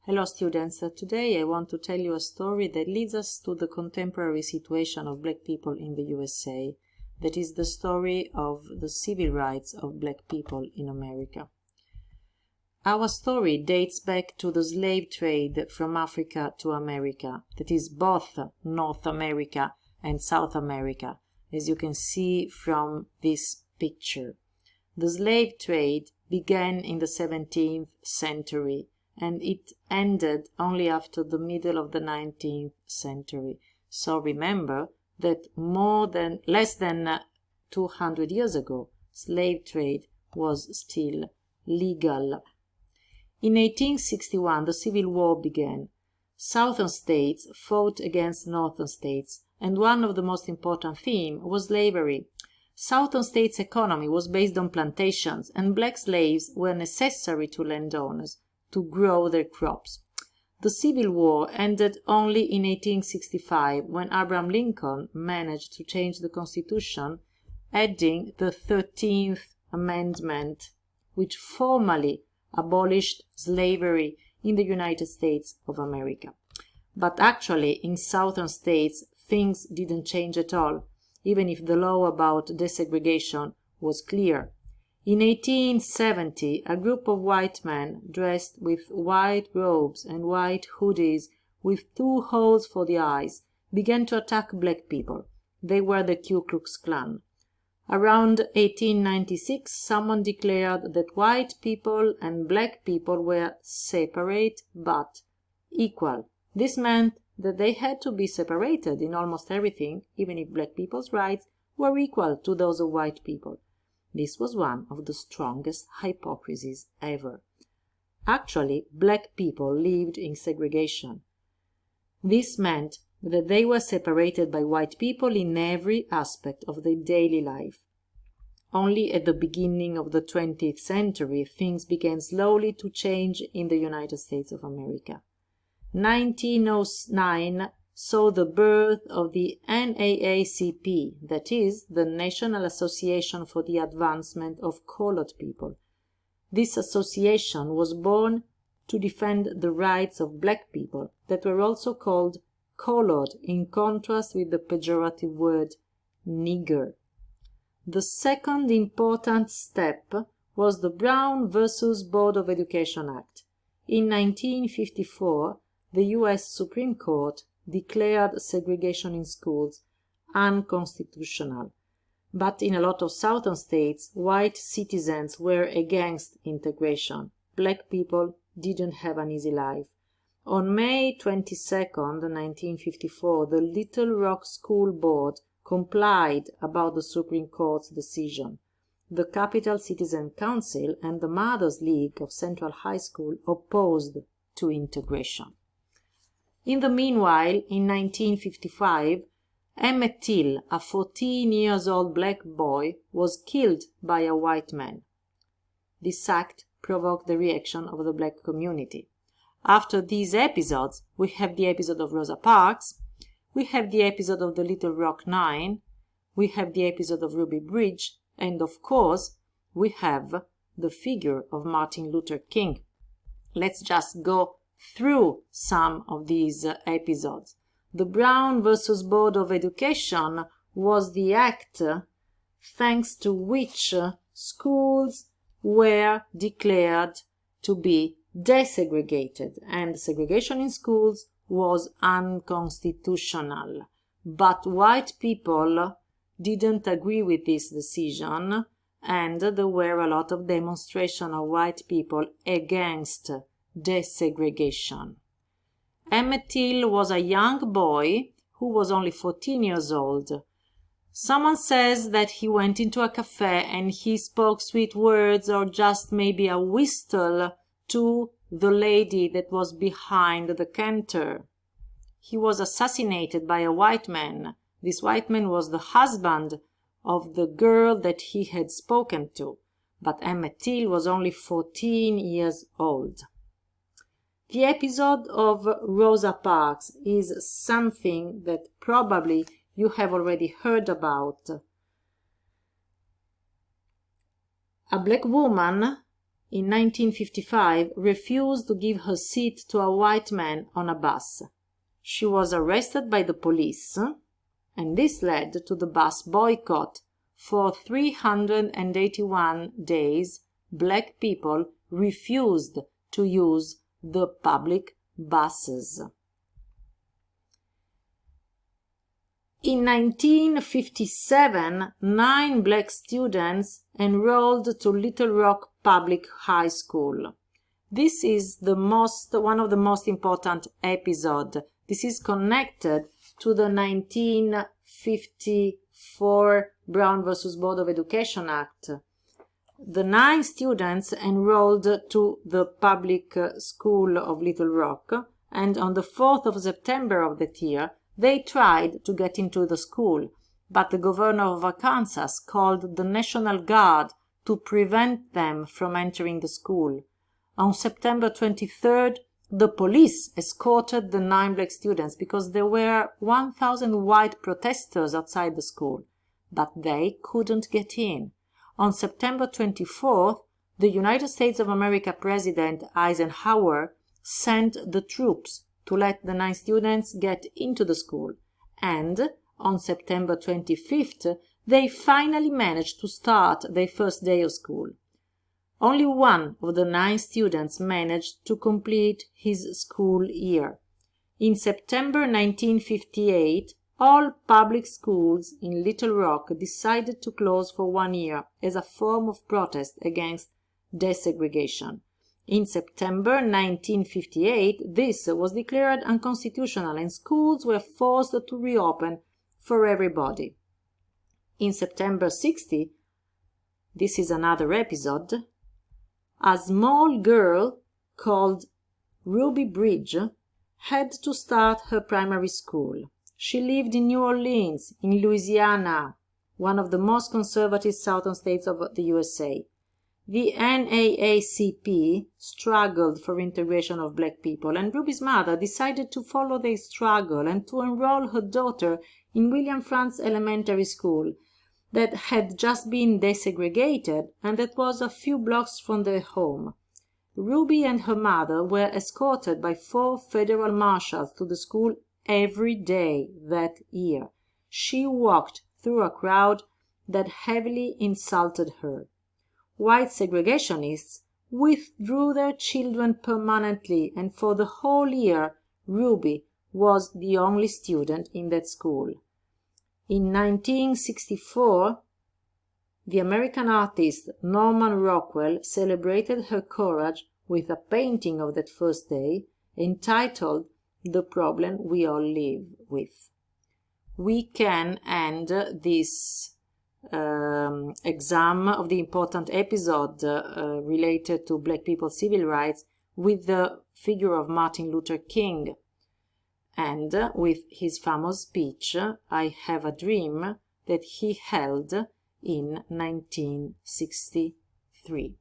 Hello students, today I want to tell you a story that leads us to the contemporary situation of black people in the USA. That is the story of the civil rights of black people in America. Our story dates back to the slave trade from Africa to America, that is both North America and South America, as you can see from this picture. The slave trade began in the 17th century and it ended only after the middle of the 19th century. So remember that less than 200 years ago, slave trade was still legal. In 1861, the Civil War began. Southern states fought against northern states, and one of the most important themes was slavery. Southern states' economy was based on plantations, and black slaves were necessary to landowners to grow their crops. The Civil War ended only in 1865, when Abraham Lincoln managed to change the Constitution, adding the 13th Amendment, which formally abolished slavery in the United States of America. But actually, in southern states, things didn't change at all, even if the law about desegregation was clear. In 1870, a group of white men dressed with white robes and white hoodies with 2 holes for the eyes began to attack black people. They were the Ku Klux Klan. Around 1896, someone declared that white people and black people were separate but equal. This meant that they had to be separated in almost everything, even if black people's rights were equal to those of white people. This was one of the strongest hypocrisies ever. Actually, black people lived in segregation. This meant that they were separated by white people in every aspect of their daily life. Only at the beginning of the 20th century, things began slowly to change in the United States of America. 1909 saw the birth of the NAACP, that is, the National Association for the Advancement of Colored People. This association was born to defend the rights of black people that were also called colored, in contrast with the pejorative word nigger. The second important step was the Brown versus Board of Education Act. In 1954, the U.S. Supreme Court declared segregation in schools unconstitutional. But in a lot of southern states, white citizens were against integration. Black people didn't have an easy life. On May 22, 1954, the Little Rock School Board complied about the Supreme Court's decision. The Capital Citizen Council and the Mothers League of Central High School opposed to integration. In the meanwhile, in 1955, Emmett Till, a 14-year-old black boy, was killed by a white man. This act provoked the reaction of the black community. After these episodes, we have the episode of Rosa Parks, we have the episode of the Little Rock Nine, we have the episode of Ruby Bridge, and of course, we have the figure of Martin Luther King. Let's just go through some of these episodes. The Brown versus Board of Education was the act thanks to which schools were declared to be desegregated, and segregation in schools was unconstitutional. But white people didn't agree with this decision, and there were a lot of demonstrations of white people against desegregation. Emmett Till was a young boy who was only 14 years old. Someone says that he went into a cafe and he spoke sweet words or just maybe a whistle to the lady that was behind the counter. He was assassinated by a white man. This white man was the husband of the girl that he had spoken to, but Emmett Till was only 14 years old. The episode of Rosa Parks is something that probably you have already heard about. A black woman in 1955, refused to give her seat to a white man on a bus. She was arrested by the police, and this led to the bus boycott. For 381 days, black people refused to use the public buses. In 1957, 9 black students enrolled to Little Rock Public High School. This is one of the most important episodes. This is connected to the 1954 Brown versus Board of Education Act. The 9 students enrolled to the public school of Little Rock, and on the 4th of September of that year, they tried to get into the school, but the governor of Arkansas called the National Guard to prevent them from entering the school. On September 23rd, the police escorted the 9 black students because there were 1,000 white protesters outside the school, but they couldn't get in. On September 24th, the United States of America President Eisenhower sent the troops to let the 9 students get into the school, and on September 25th, they finally managed to start their first day of school. Only one of the 9 students managed to complete his school year. In September 1958, all public schools in Little Rock decided to close for 1 year as a form of protest against desegregation. In September 1958, this was declared unconstitutional and schools were forced to reopen for everybody. In September 60, this is another episode, a small girl called Ruby Bridge had to start her primary school. She lived in New Orleans, in Louisiana, one of the most conservative southern states of the USA. The NAACP struggled for integration of black people, and Ruby's mother decided to follow their struggle and to enroll her daughter in William Frantz Elementary School that had just been desegregated and that was a few blocks from their home. Ruby and her mother were escorted by 4 federal marshals to the school every day that year. She walked through a crowd that heavily insulted her. White segregationists withdrew their children permanently, and for the whole year, Ruby was the only student in that school. In 1964, the American artist Norman Rockwell celebrated her courage with a painting of that first day entitled "The Problem We All Live With." We can end this exam of the important episode related to black people's civil rights with the figure of Martin Luther King and with his famous speech, "I Have a Dream," that he held in 1963.